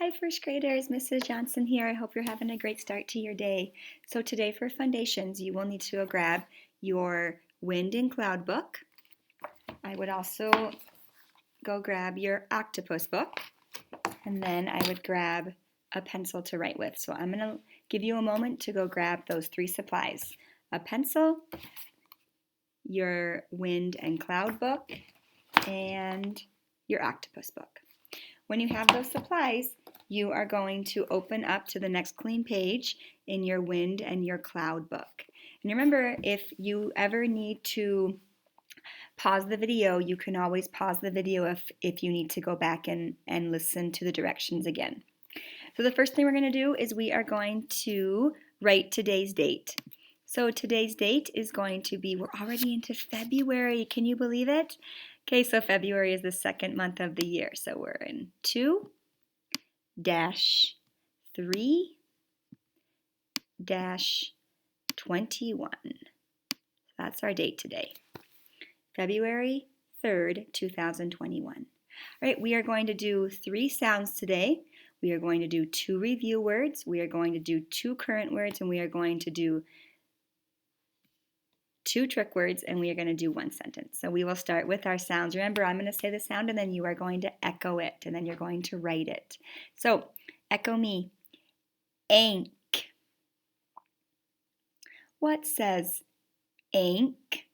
Hi first graders, Mrs. Johnson here. I hope you're having a great start to your day. So today for Fundations, you will need to go grab your wind and cloud book. I would also go grab your octopus book, and then I would grab a pencil to write with. So I'm going to give you a moment to go grab those three supplies: a pencil, your wind and cloud book, and your octopus book. When you have those supplies, you are going to open up to the next clean page in your wind and your cloud book. And remember, if you ever need to pause the video, you can always pause the video if you need to go back and listen to the directions again. So the first thing we're going to do is we are going to write today's date. So today's date is going to be, we're already into February. Can you believe it? Okay, so February is the second month of the year. So we're in 2-3-21. That's our date today. February 3rd, 2021. All right, we are going to do 3 sounds today. We are going to do 2 review words. We are going to do 2 current words, and we are going to do 2 trick words, and we are going to do 1 sentence. So we will start with our sounds. Remember, I'm going to say the sound, and then you are going to echo it, and then you're going to write it. So echo me. Ink. What says ink?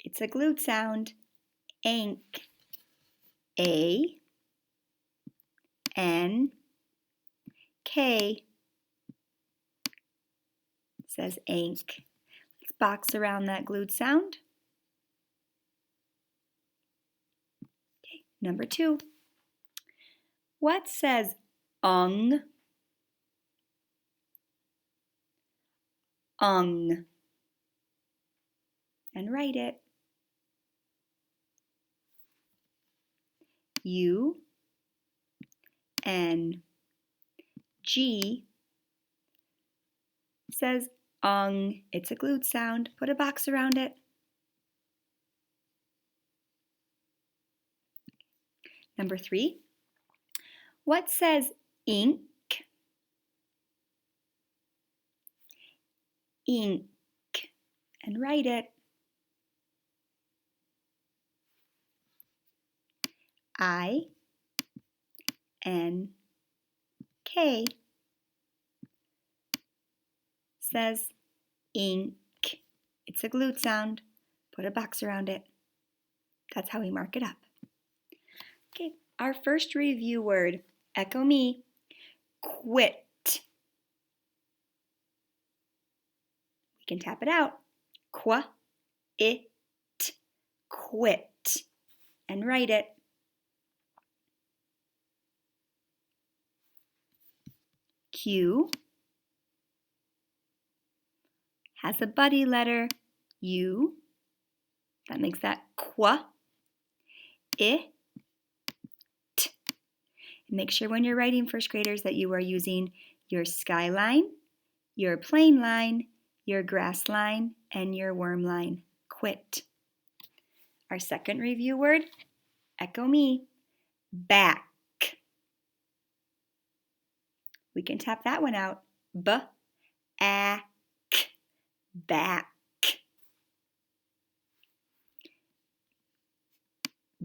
It's a glued sound. Ink. A-N-K. Says ink. Let's box around that glued sound. Okay, number 2. What says ung? Ung. And write it. U-N-G says ung. It's a glued sound. Put a box around it. Number 3. What says ink? Ink. And write it. I-N-K says ink. It's a glued sound. Put a box around it. That's how we mark it up. Okay, our first review word, echo me, quit. We can tap it out. It, quit. And write it. Q has a buddy letter, U. That makes that qua. It. Make sure when you're writing, first graders, that you are using your skyline, your plane line, your grass line, and your worm line. Quit. Our second review word, echo me, back. We can tap that one out. B-A-K, back.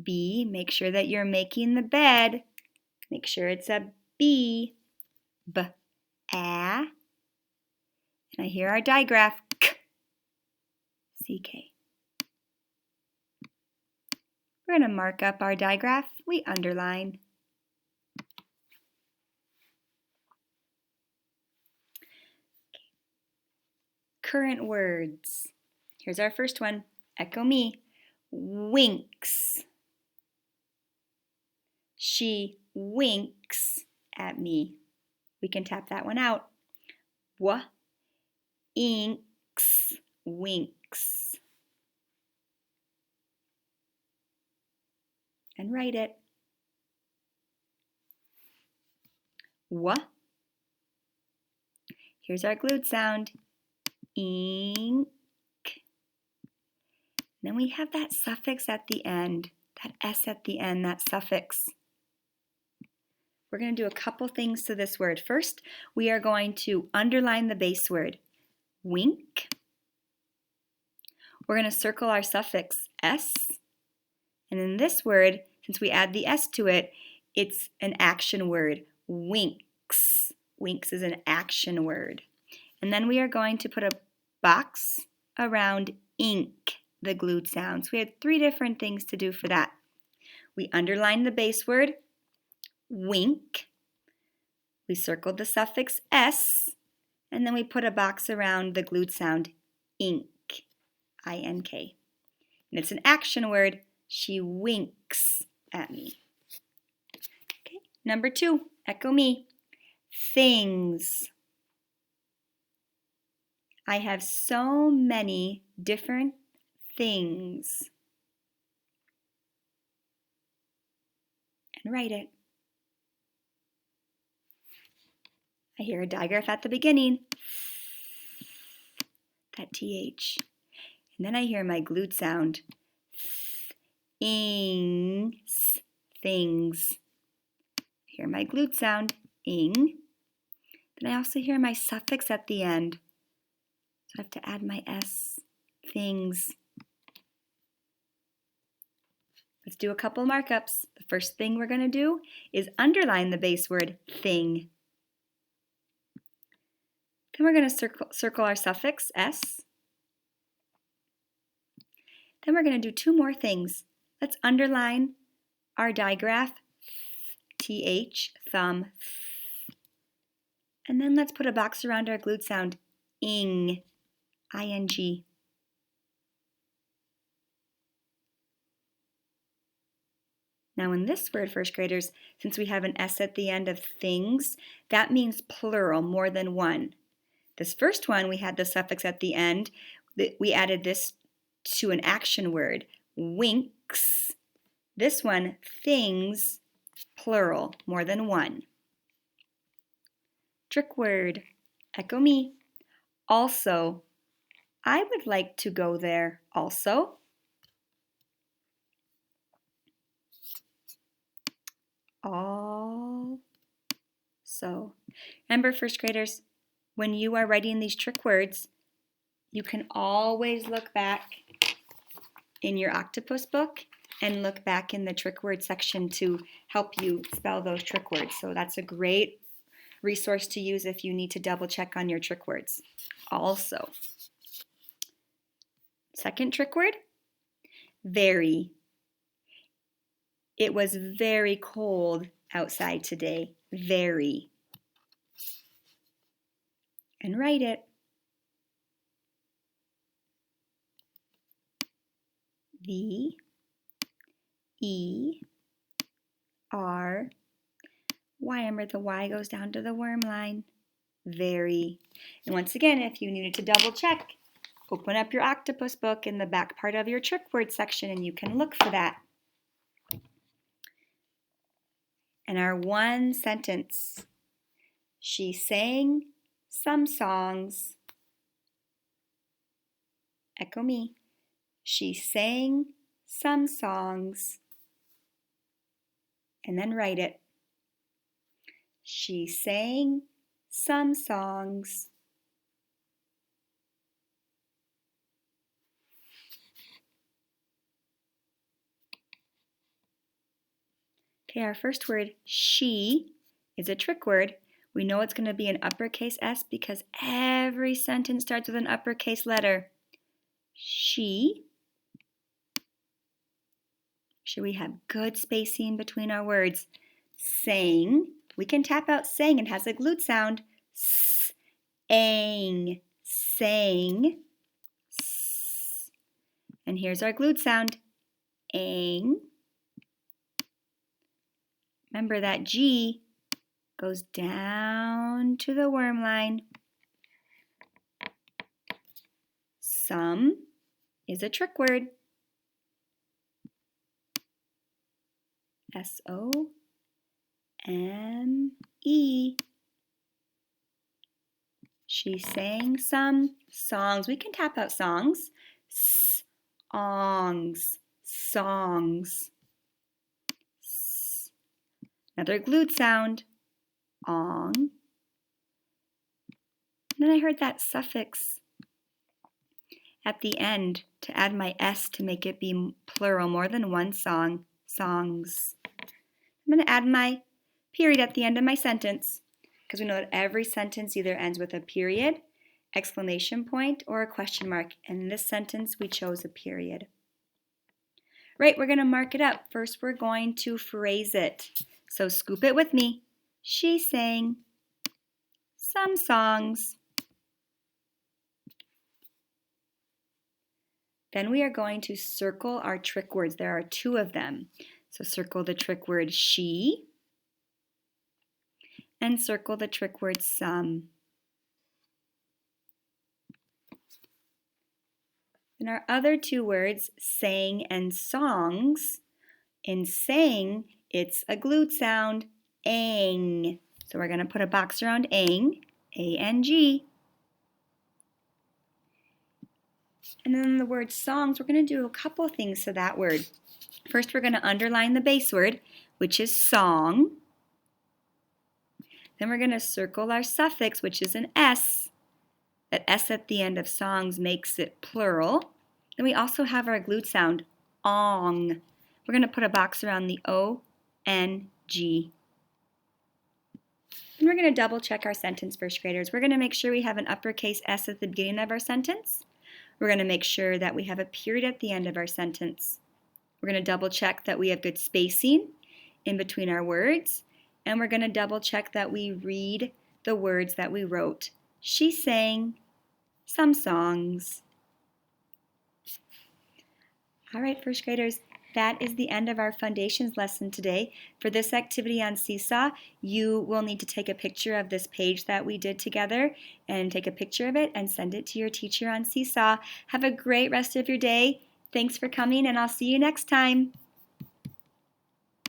B, make sure that you're making the bed. Make sure it's a B. B-A. And I hear our digraph, K, C-K. We're going to mark up our digraph. We underline. Current words. Here's our first one. Echo me. Winks. She winks at me. We can tap that one out. Inks. Winks. And write it. Here's our glued sound. Ink. Then we have that suffix at the end. That S at the end, that suffix. We're going to do a couple things to this word. First, we are going to underline the base word, wink. We're going to circle our suffix S. And in this word, since we add the S to it, it's an action word, winks. Winks is an action word. And then we are going to put a box around ink, the glued sounds. We had 3 different things to do for that. We underlined the base word, wink. We circled the suffix S, and then we put a box around the glued sound, ink, I-N-K. And it's an action word. She winks at me. Okay. Number 2, echo me. Things. I have so many different things. And write it. I hear a digraph at the beginning, that TH. And then I hear my glued sound, ings, things. I hear my glued sound, ing. Then I also hear my suffix at the end. So I have to add my S, things. Let's do a couple markups. The first thing we're going to do is underline the base word, thing. Then we're going to circle our suffix, S. Then we're going to do 2 more things. Let's underline our digraph, TH, thumb. And then let's put a box around our glued sound, ing, I-N-G. Now in this word, first graders, since we have an S at the end of things, that means plural, more than one. This first one, we had the suffix at the end. We added this to an action word, winks. This one, things, plural, more than one. Trick word, echo me. Also, I would like to go there also. Also. Remember, first graders, when you are writing these trick words, you can always look back in your octopus book and look back in the trick word section to help you spell those trick words. So that's a great resource to use if you need to double check on your trick words. Also, second trick word, very. It was very cold outside today. Very. And write it. V-E-R. Y. Remember, the Y goes down to the worm line. Very. And once again, if you needed to double check, open up your octopus book in the back part of your trick word section and you can look for that. And our one sentence, she sang some songs. Echo me. She sang some songs. And then write it. She sang some songs. Okay, our first word, she, is a trick word. We know it's going to be an uppercase S because every sentence starts with an uppercase letter. She. Should we have good spacing between our words? Sang. We can tap out sang. It has a glued sound. S-ang. Sang. S. And here's our glued sound. Ang. Remember that G goes down to the worm line. Some is a trick word. S-O-M-E. She sang some songs. We can tap out songs. Songs. Songs. Another glued sound, ong. And then I heard that suffix at the end to add my S to make it be plural, more than one song, songs. I'm going to add my period at the end of my sentence because we know that every sentence either ends with a period, exclamation point, or a question mark. And in this sentence, we chose a period. Right, we're going to mark it up. First, we're going to phrase it. So scoop it with me. She sang some songs. Then we are going to circle our trick words. There are 2 of them. So circle the trick word she and circle the trick word some. And our other 2 words, sang and songs, in sang, it's a glued sound, ang. So we're going to put a box around ang, A-N-G. And then the word songs, we're going to do a couple of things to that word. First, we're going to underline the base word, which is song. Then we're going to circle our suffix, which is an S. That S at the end of songs makes it plural. Then we also have our glued sound, ong. We're going to put a box around the O-N-G. And we're going to double check our sentence, first graders. We're going to make sure we have an uppercase S at the beginning of our sentence. We're going to make sure that we have a period at the end of our sentence. We're going to double check that we have good spacing in between our words. And we're going to double check that we read the words that we wrote. She sang some songs. All right, first graders, that is the end of our Foundations lesson today. For this activity on Seesaw, you will need to take a picture of this page that we did together and take a picture of it and send it to your teacher on Seesaw. Have a great rest of your day. Thanks for coming, and I'll see you next time.